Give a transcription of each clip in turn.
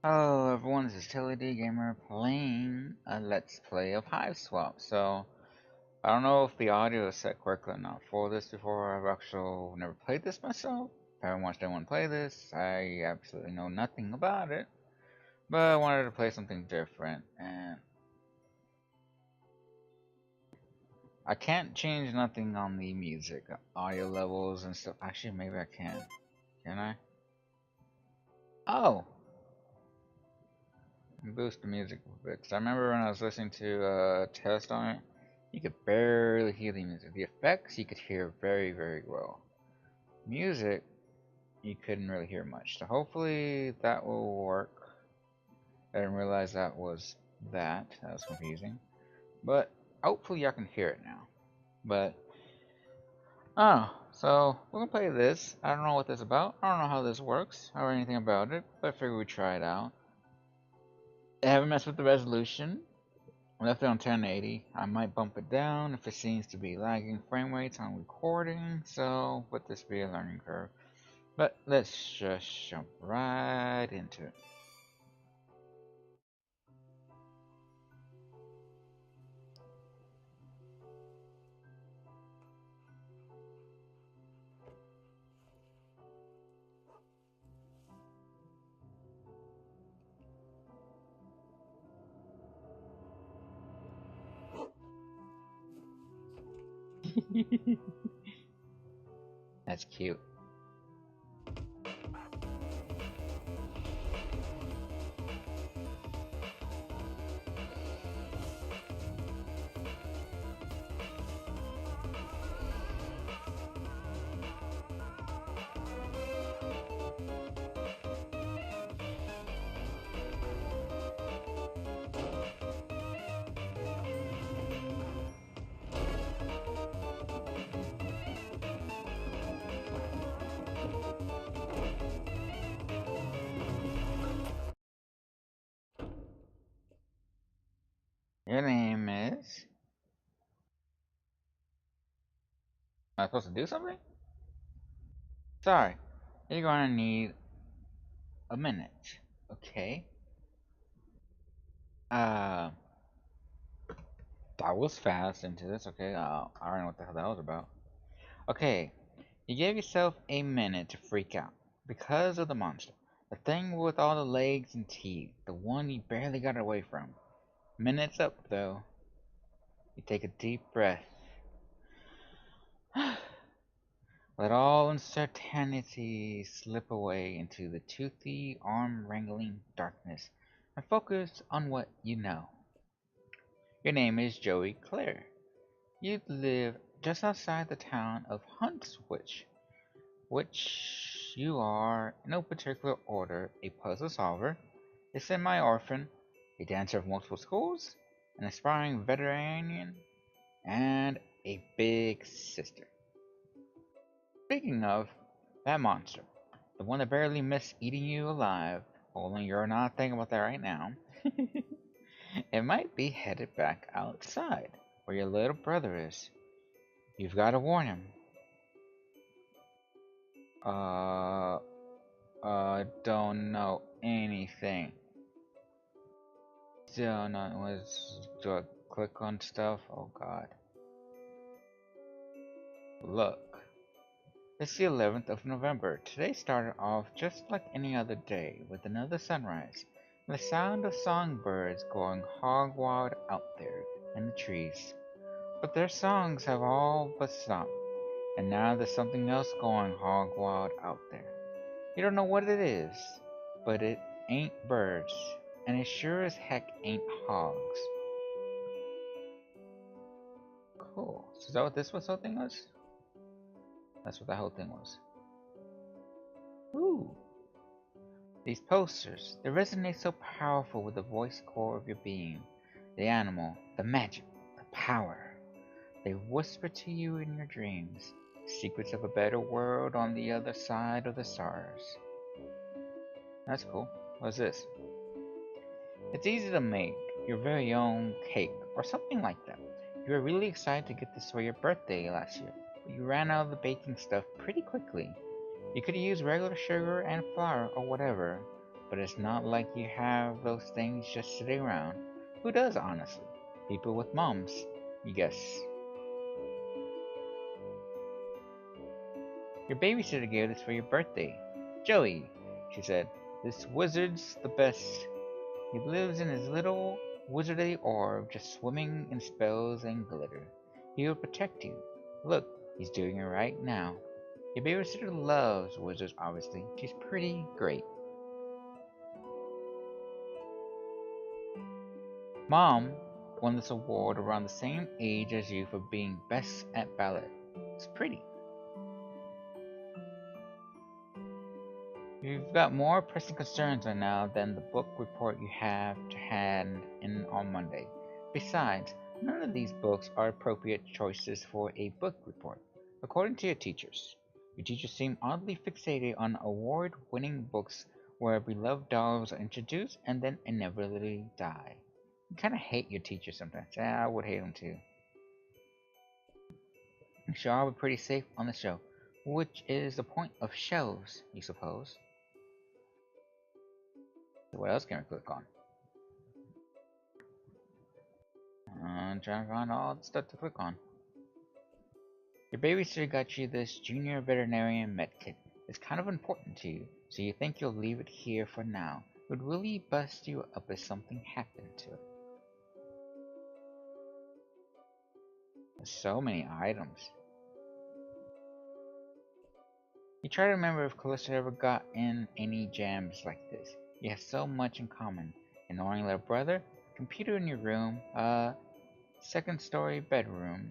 Hello everyone, this is Tilly D Gamer playing a Let's Play of Hiveswap. So, I don't know if the audio is set correctly or not for this before. I've actually never played this myself. I haven't watched anyone play this. I absolutely know nothing about it. But I wanted to play something different. And I can't change nothing on the music, audio levels and stuff. Actually, maybe I can. Can I? Oh! Boost the music a bit. Cause I remember when I was listening to test on it, you could barely hear the music. The effects you could hear very, very well. Music, you couldn't really hear much. So hopefully that will work. I didn't realize that was that. That was confusing. But hopefully y'all can hear it now. But oh, so we're gonna play this. I don't know what this is about. I don't know how this works or anything about it, but I figured we'd try it out. I haven't messed with the resolution. I left it on 1080. I might bump it down if it seems to be lagging frame rates on recording, so let this be a learning curve. But let's just jump right into it. That's cute. Your name is... Am I supposed to do something? Sorry. You're gonna need a minute. Okay. Uh... That was fast into this, okay. I don't know what the hell that was about. Okay. You gave yourself a minute to freak out because of the monster. The thing with all the legs and teeth, the one you barely got away from. Minute's up though. You take a deep breath. Let all uncertainty slip away into the toothy, arm-wrangling darkness and focus on what you know. Your name is Joey Clare. You live just outside the town of Huntswich, which you are, in no particular order, a puzzle solver, a semi-orphan, a dancer of multiple schools, an aspiring veterinarian, and a big sister. Speaking of that monster, the one that barely missed eating you alive, only you're not thinking about that right now, it might be headed back outside where your little brother is. You've got to warn him. Uh, don't know anything. Don't know. Do I click on stuff? Oh god. Look. It's the 11th of November. Today started off just like any other day with another sunrise and the sound of songbirds going hog wild out there in the trees. But their songs have all but stopped, and now there's something else going hog wild out there. You don't know what it is, but it ain't birds, and it sure as heck ain't hogs. Cool. So is that what this whole thing was? That's what that whole thing was. Ooh. These posters, they resonate so powerful with the voice core of your being. The animal, the magic, the power. They whisper to you in your dreams, secrets of a better world on the other side of the stars. That's cool. What's this? It's easy to make your very own cake or something like that. You were really excited to get this for your birthday last year, but you ran out of the baking stuff pretty quickly. You could have used regular sugar and flour or whatever, but it's not like you have those things just sitting around. Who does, honestly? People with moms, you guess. Your babysitter gave this for your birthday. Joey, she said, this wizard's the best. He lives in his little wizardly orb, just swimming in spells and glitter. He will protect you. Look, he's doing it right now. Your babysitter loves wizards, obviously. She's pretty great. Mom won this award around the same age as you for being best at ballet. It's pretty. You've got more pressing concerns right now than the book report you have to hand in on Monday. Besides, none of these books are appropriate choices for a book report, according to your teachers. Your teachers seem oddly fixated on award-winning books where beloved dolls are introduced and then inevitably die. You kind of hate your teachers sometimes. Yeah, I would hate them too. I'm sure I'll be pretty safe on the show, which is the point of shows, you suppose. What else can we click on? I'm trying to find all the stuff to click on. Your babysitter got you this junior veterinarian medkit. It's kind of important to you, so you think you'll leave it here for now. It would really bust you up if something happened to it. There's so many items. You try to remember if Calista ever got in any jams like this. You have so much in common. Annoying little brother, computer in your room, second story bedroom,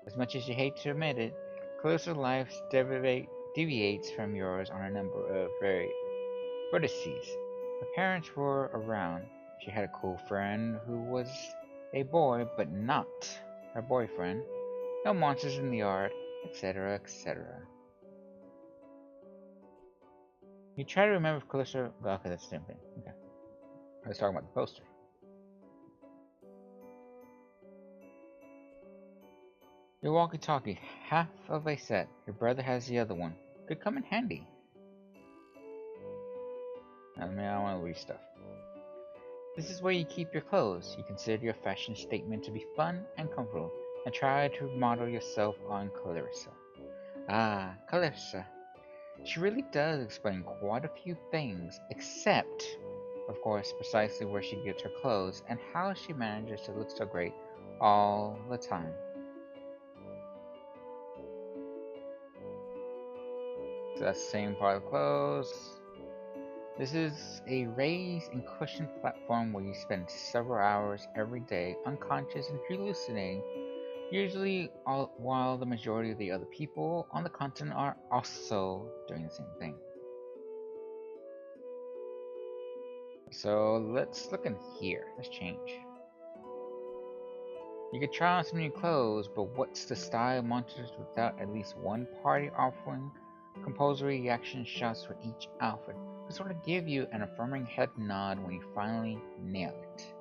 as much as you hate to admit it, Calista's life deviates from yours on a number of vertices. Her parents were around. She had a cool friend who was a boy, but not her boyfriend. No monsters in the yard, etc., etc. You try to remember if Calista... Okay, that's the same thing. Okay. Let's talk about the poster. Your walkie-talkie, half of a set. Your brother has the other one. Could come in handy. I mean, I want to read stuff. This is where you keep your clothes. You consider your fashion statement to be fun and comfortable, and try to model yourself on Clarissa. Ah, Clarissa. She really does explain quite a few things, except, of course, precisely where she gets her clothes and how she manages to look so great all the time. So that's the same part of the clothes. This is a raised and cushioned platform where you spend several hours every day unconscious and hallucinating, usually while the majority of the other people on the continent are also doing the same thing. So let's look in here. Let's change. You could try on some new clothes, but what's the style monsters without at least one party offering compulsory reaction shots for each outfit to sort of give you an affirming head nod when you finally nail it.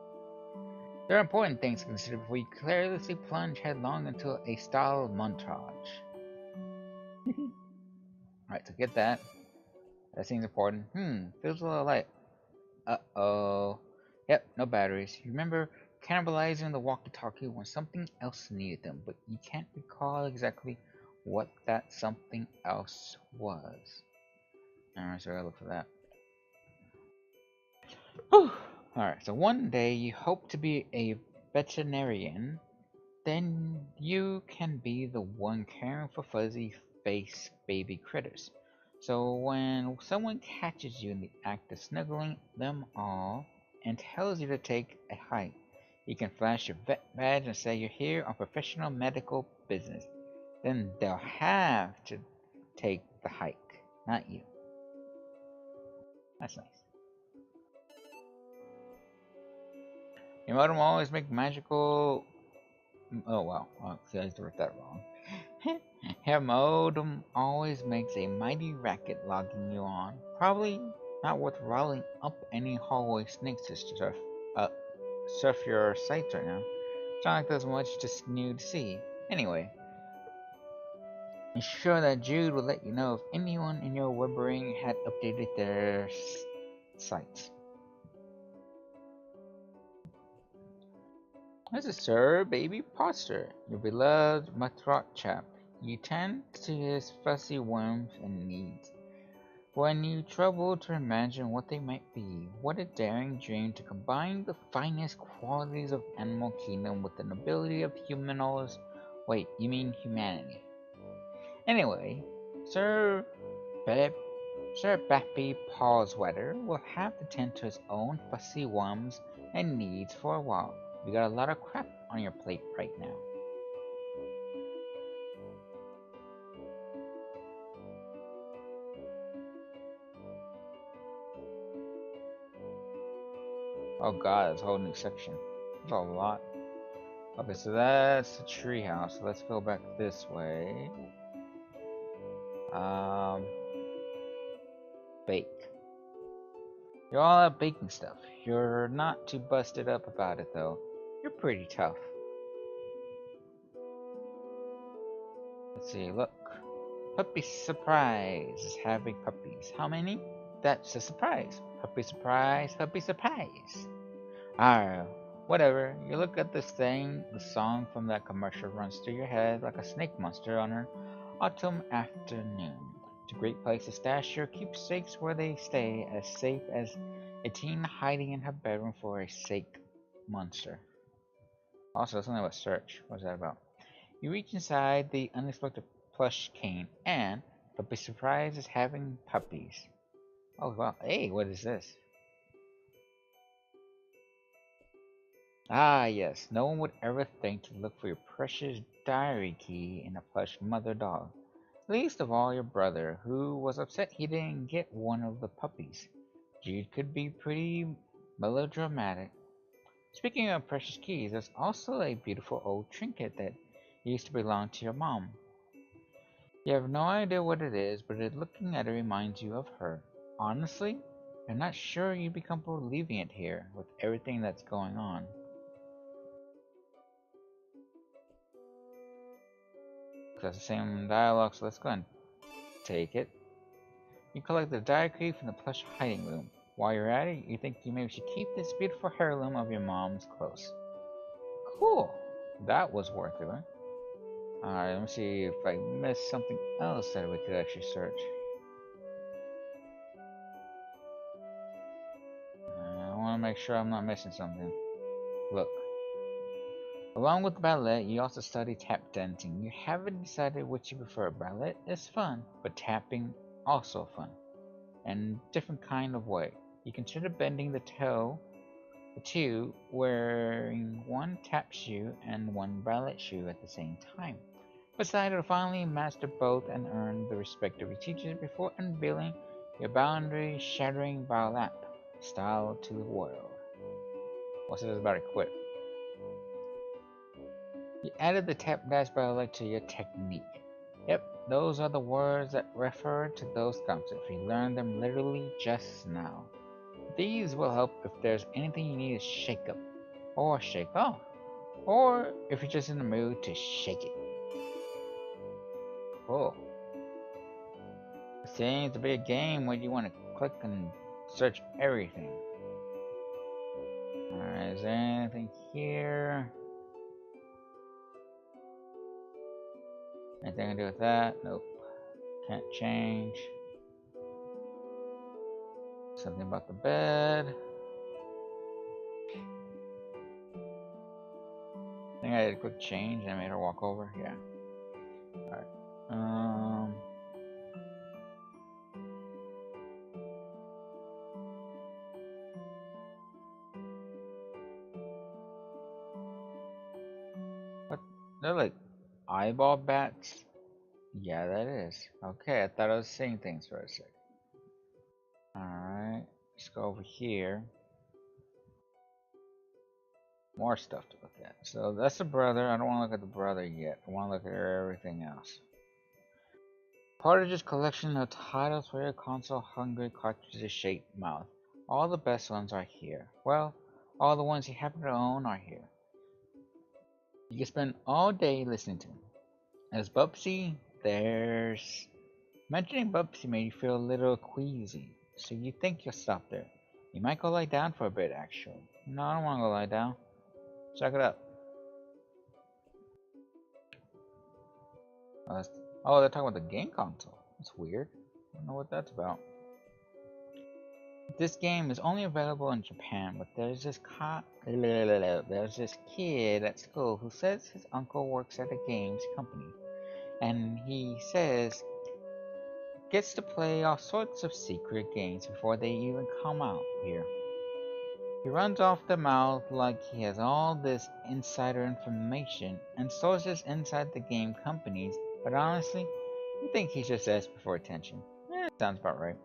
There are important things to consider before you carelessly plunge headlong into a style montage. Alright, so get that. That seems important. Feels a little light. Uh-oh. Yep, no batteries. You remember cannibalizing the walkie-talkie when something else needed them, but you can't recall exactly what that something else was. Alright, so I gotta look for that. Whew. Alright, so one day you hope to be a veterinarian, then you can be the one caring for fuzzy face baby critters. So when someone catches you in the act of snuggling them all and tells you to take a hike, you can flash your vet badge and say you're here on professional medical business. Then they'll have to take the hike, not you. That's nice. Your modem will always make magical... Oh wow, see, I wrote that wrong. Her modem always makes a mighty racket logging you on. Probably not worth rolling up any hallway snakes to surf your sites right now. It's not like there's much new to see. Anyway, Ensure that Jude will let you know if anyone in your web ring had updated their sites. This is Sir Baby Poster, your beloved Matrot chap. You tend to his fussy whims and needs. When you trouble to imagine what they might be, what a daring dream to combine the finest qualities of Animal Kingdom with the nobility of humanos. Wait, you mean humanity? Anyway, Sir Bep Sir Bappy Pawsweater will have to tend to his own fussy whims and needs for a while. You got a lot of crap on your plate right now. Oh god, that's a whole new section. That's a lot. Okay, so that's the treehouse. So let's go back this way. Um, Bake. You're all out baking stuff. You're not too busted up about it though. You're pretty tough. Let's see, look. Puppy surprise is having puppies. How many? That's a surprise. Puppy surprise, puppy surprise. Ah, whatever. You look at this thing, the song from that commercial runs through your head like a snake monster on an autumn afternoon. It's a great place to stash your keepsakes where they stay as safe as a teen hiding in her bedroom for a sake monster. Also, something about search. What's that about? You reach inside the unexpected plush cane, and Puppy Surprise is having puppies. Oh wow, hey, what is this? Ah yes, no one would ever think to look for your precious diary key in a plush mother dog. Least of all your brother, who was upset he didn't get one of the puppies. Jude could be pretty melodramatic. Speaking of precious keys, there's also a beautiful old trinket that used to belong to your mom. You have no idea what it is, but looking at it reminds you of her. Honestly, I'm not sure you'd be comfortable leaving it here with everything that's going on. That's the same dialogue, so let's go and take it. You collect the diary key from the plush hiding room. While you're at it, you think you maybe should keep this beautiful heirloom of your mom's close. Cool. That was worth doing. Alright, let me see if I missed something else that we could actually search. I want to make sure I'm not missing something. Look. Along with ballet, you also study tap dancing. You haven't decided which you prefer. Ballet is fun, but tapping also fun. And different kind of way. You consider bending the two, wearing one tap shoe and one ballet shoe at the same time. Decided to finally master both and earn the respect of your teachers before unveiling your boundary-shattering ballet style to the world. What's this about equip? You added the tap dash ballet to your technique. Yep, those are the words that refer to those concepts. We learned them literally just now. These will help if there's anything you need to shake up, or shake off, or if you're just in the mood to shake it. Cool. It seems to be a game where you want to click and search everything. Alright, is there anything here? Anything to do with that? Nope. Can't change. Something about the bed. I think I did a quick change and I made her walk over. Yeah. Alright. What? They're like eyeball bats? Yeah, that is. Okay, I thought I was seeing things for a sec. Alright. Let's go over here. More stuff to look at. So that's the brother. I don't want to look at the brother yet. I want to look at everything else. Partage's collection of titles for your console hungry cartridges shaped mouth. All the best ones are here. Well, all the ones you happen to own are here. You can spend all day listening to them. As Bubsy There's mentioning Bubsy made you feel a little queasy, so you think you'll stop there. You might go lie down for a bit, actually. No, I don't want to go lie down. Check it out. Oh, they're talking about the game console. That's weird. I don't know what that's about. This game is only available in Japan, but there's this kid at school who says his uncle works at a games company, and he says gets to play all sorts of secret games before they even come out here. He runs off the mouth like he has all this insider information and sources inside the game companies, but honestly, you think he's just desperate for attention. Sounds about right.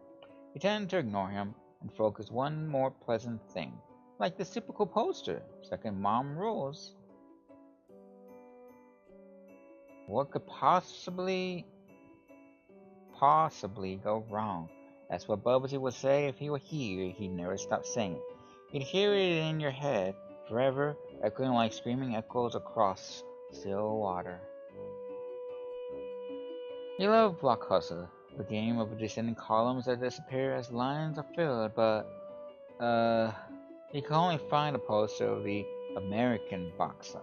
You tend to ignore him and focus one more pleasant thing, like the super cool poster, second mom rules. What could possibly go wrong? That's what Bubsy would say if he were here. He'd never stop saying it. You'd hear it in your head forever, echoing like screaming echoes across still water. You love Blockbuster, the game of descending columns that disappear as lines are filled, but you can only find a poster of the American boxer.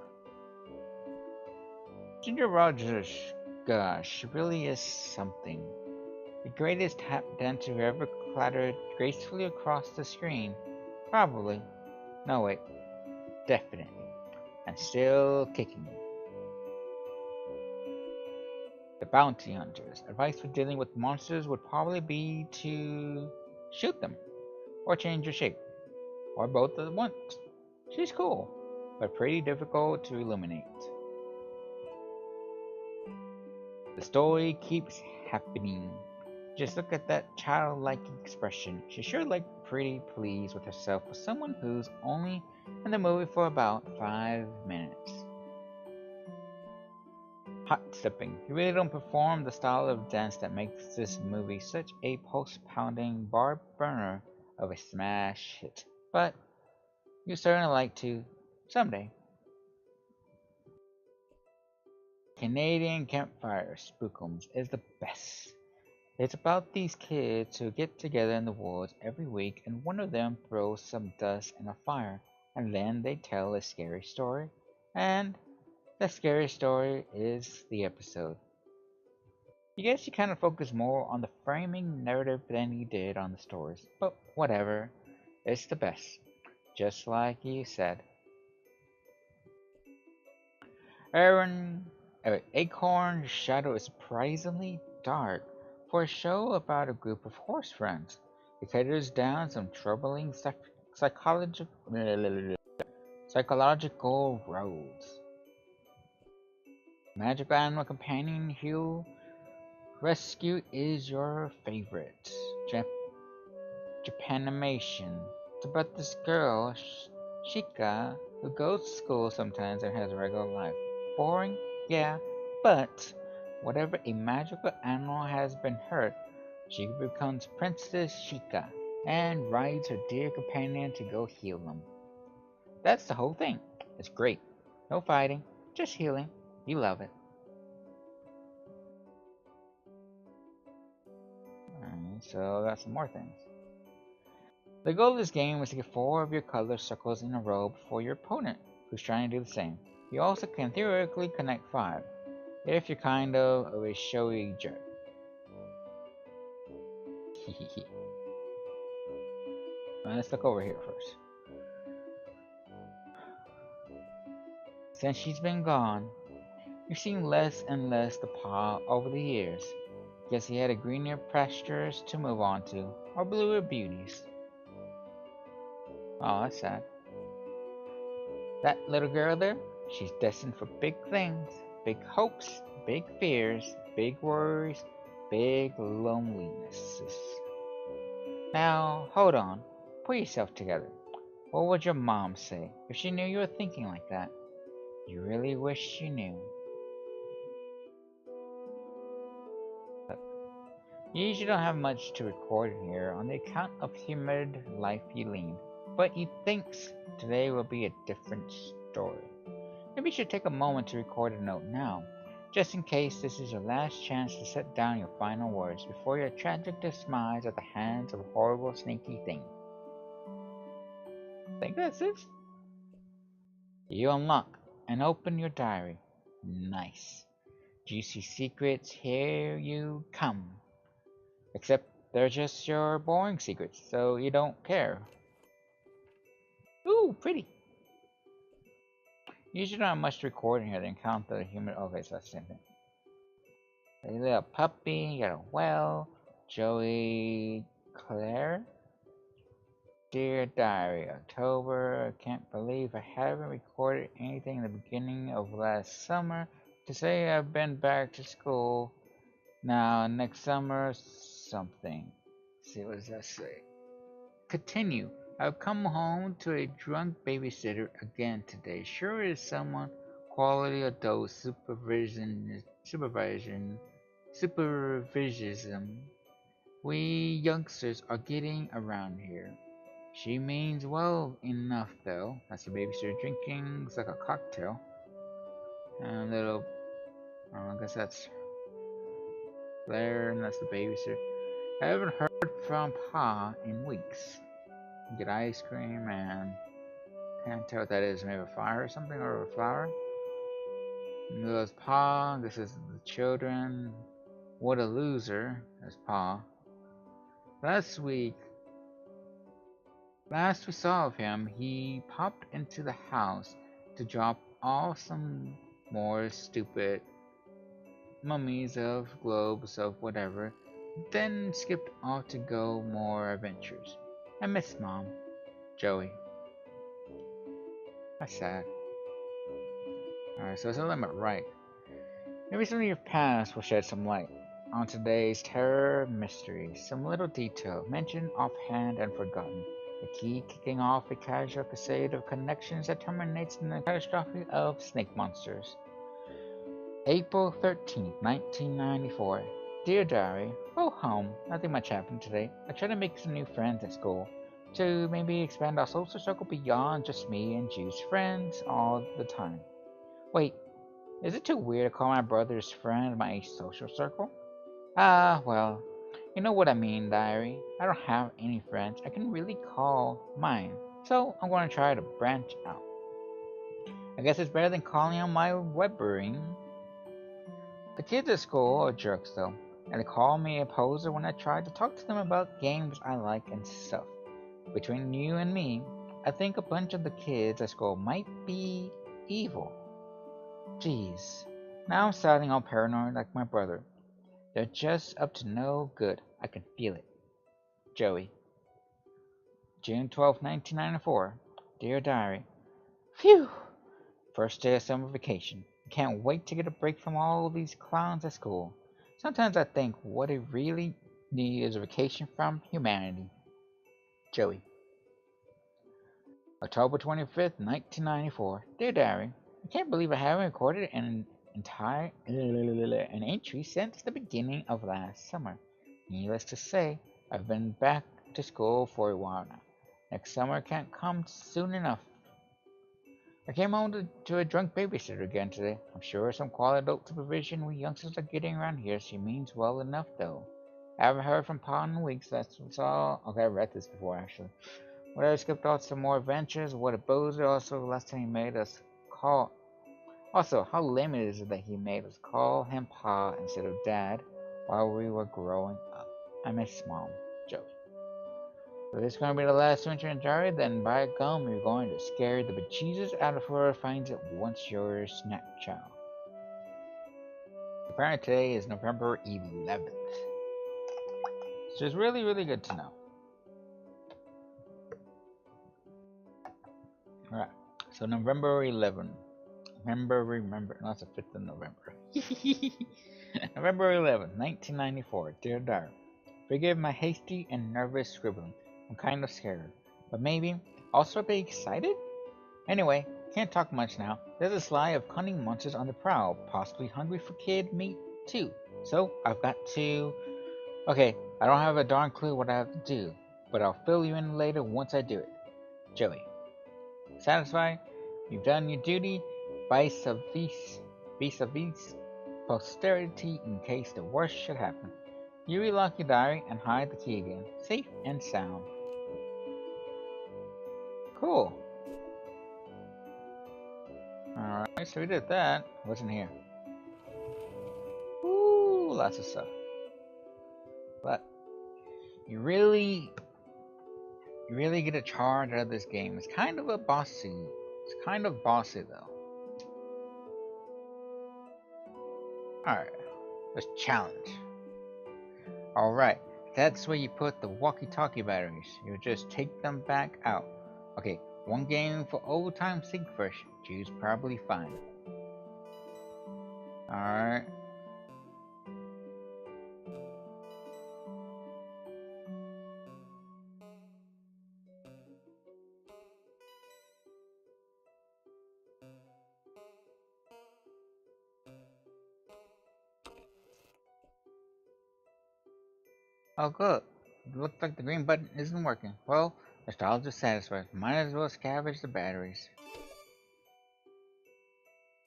Ginger Rogers, gosh, really is something. The greatest tap dancer who ever clattered gracefully across the screen. Probably. No, wait. Definitely. And still kicking. The bounty hunters. Advice for dealing with monsters would probably be to shoot them. Or change your shape. Or both at once. She's cool, but pretty difficult to illuminate. The story keeps happening. Just look at that childlike expression. She sure looked pretty pleased with herself for someone who's only in the movie for about 5 minutes. Hot stepping. You really don't perform the style of dance that makes this movie such a post-pounding bar burner of a smash hit. But you certainly like to someday. Canadian Campfire Spookums is the best. It's about these kids who get together in the woods every week and one of them throws some dust in a fire and then they tell a scary story and the scary story is the episode. You guess you kind of focus more on the framing narrative than you did on the stories, but whatever, it's the best, just like you said. Acorn's Shadow is surprisingly dark for a show about a group of horse friends. It caters down some troubling psychological roads. Magical animal companion Hugh Rescue is your favorite. Japanimation. It's about this girl, Shika, who goes to school sometimes and has a regular life. Boring? Yeah, but whatever a magical animal has been hurt, she becomes Princess Shika and rides her dear companion to go heal them. That's the whole thing. It's great. No fighting, just healing. You love it. Alright, so that's some more things. The goal of this game is to get 4 of your color circles in a row before your opponent, who's trying to do the same. You also can theoretically connect 5, if you're kind of a showy jerk. Let's look over here first. Since she's been gone, you've seen less and less the paw over the years. Guess he had a greener pastures to move on to, or bluer beauties. Oh, that's sad. That little girl there, she's destined for big things, big hopes, big fears, big worries, big lonelinesses. Now, hold on. Put yourself together. What would your mom say if she knew you were thinking like that? You really wish she knew. You usually don't have much to record in here on the account of humid life you lead, but you think today will be a different story. Maybe you should take a moment to record a note now. Just in case this is your last chance to set down your final words before your tragic demise at the hands of a horrible sneaky thing. Think that's it? You unlock and open your diary. Nice. Juicy secrets, here you come. Except they're just your boring secrets, so you don't care. Ooh, pretty. Usually not much recording here to encounter the human. Okay, so that's the same thing. A little puppy, you got a well. Joey Claire. Dear Diary, October. I can't believe I haven't recorded anything in the beginning of last summer. To say I've been back to school. Now, next summer, something. Let's see, what does that say? Continue. I've come home to a drunk babysitter again today. Sure is someone quality adult supervision we youngsters are getting around here. She means well enough though. That's the babysitter drinking. It's like a cocktail. And a little, I guess that's Blair, and that's the babysitter. I haven't heard from Pa in weeks. Get ice cream and can't tell what that is. Maybe a fire or something, or a flower. And there's Pa. This is the children. What a loser. That's Pa. Last we saw of him, he popped into the house to drop off some more stupid mummies of globes of whatever, then skipped off to go more adventures. I miss Mom. Joey. That's sad. Alright, so it's a limit, right? Maybe some of your past will shed some light on today's terror mystery. Some little detail mentioned offhand and forgotten. The key kicking off a casual crusade of connections that terminates in the catastrophe of snake monsters. April 13th, 1994. Dear Diary, oh home. Nothing much happened today. I tried to make some new friends at school. To maybe expand our social circle beyond just me and Juice friends all the time. Wait, is it too weird to call my brother's friend my social circle? Well, you know what I mean, Diary. I don't have any friends I can really call mine, so I'm going to try to branch out. I guess it's better than calling on my webbering. The kids at school are jerks though, and they call me a poser when I try to talk to them about games I like and stuff. Between you and me, I think a bunch of the kids at school might be evil. Jeez, now I'm sounding all paranoid like my brother. They're just up to no good. I can feel it. Joey. June 12, 1994. Dear Diary. Phew! First day of summer vacation. Can't wait to get a break from all these clowns at school. Sometimes I think what I really need is a vacation from humanity. Joey. October 25th, 1994. Dear Diary. I can't believe I haven't recorded an entry since the beginning of last summer. Needless to say, I've been back to school for a while now. Next summer can't come soon enough. I came home to a drunk babysitter again today. I'm sure some quality adult supervision we youngsters are getting around here. She means well enough though. I haven't heard from Pa in weeks, that's what's all. Okay, I read this before actually. Whatever, skipped off some more adventures. What a bozer. Also, the last time he made us call. Also, how lame it is that he made us call him Pa instead of Dad while we were growing up. I miss Mom. Joey. If this is going to be the last winter in Diary, then by gum, you're going to scare the bejesus out of whoever finds it once you're Snapchild. Apparently today is November 11th. So it's really, really good to know. Alright, so November 11th. Remember, no, that's the 5th of November. November 11th, 1994. Dear Diary, forgive my hasty and nervous scribbling. I'm kind of scared, but maybe also a bit excited? Anyway, can't talk much now. There's a sly of cunning monsters on the prowl, possibly hungry for kid meat too. So I've got to... Okay, I don't have a darn clue what I have to do, but I'll fill you in later once I do it. Joey. Satisfied? You've done your duty. Vis-a-vis. posterity in case the worst should happen. You relock your diary and hide the key again, safe and sound. Cool. Alright, so we did that. Wasn't here. Ooh, lots of stuff. But you really get a charge out of this game. It's kind of a bossy. It's kind of bossy though. Alright, let's challenge. Alright, that's where you put the walkie-talkie batteries. You just take them back out. Okay, one game for old time sake first. Choose probably fine. Alright. Oh good. It looks like the green button isn't working. Well, nostalgia's satisfied. Might as well scavenge the batteries.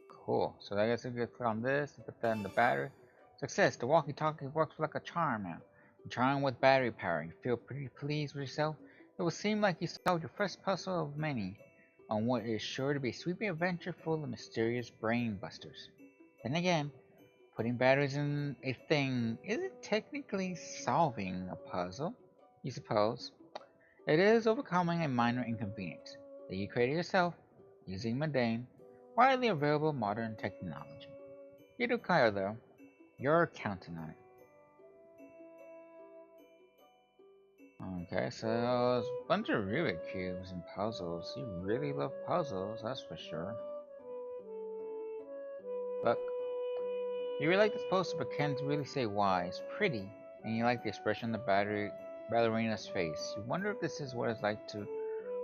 Cool. So I guess if you click on this, put that in the battery. Success. The walkie-talkie works like a charm now. A charm with battery power. You feel pretty pleased with yourself. It would seem like you solved your first puzzle of many on what is sure to be a sweeping adventure full of mysterious brain busters. Then again, putting batteries in a thing isn't technically solving a puzzle, you suppose. It is overcoming a minor inconvenience that you created yourself using mundane, widely available modern technology. You do Kyle though. You're counting on it. Okay, so there's a bunch of Rubik cubes and puzzles. You really love puzzles, that's for sure. Look, you really like this poster but can't really say why. It's pretty, and you like the expression on the ballerina's face. You wonder if this is what it's like to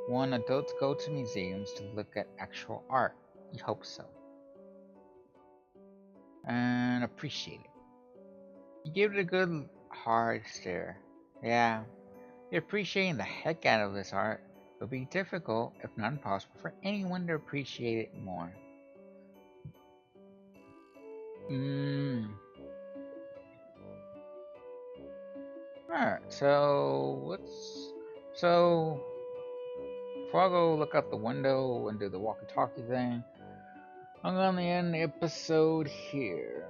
when adults go to museums to look at actual art. You hope so. And appreciate it. You give it a good hard stare. Yeah, you're appreciating the heck out of this art. It would be difficult, if not impossible, for anyone to appreciate it more. Alright, so before I go look out the window and do the walkie-talkie thing, I'm gonna end the episode here.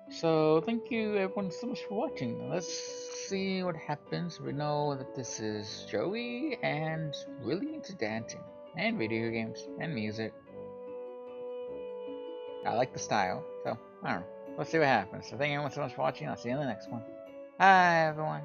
So thank you everyone so much for watching. Let's see what happens. We know that this is Joey and really into dancing and video games and music. I like the style, so I don't know. Let's see what happens. So thank you everyone so much for watching. I'll see you in the next one. Bye everyone.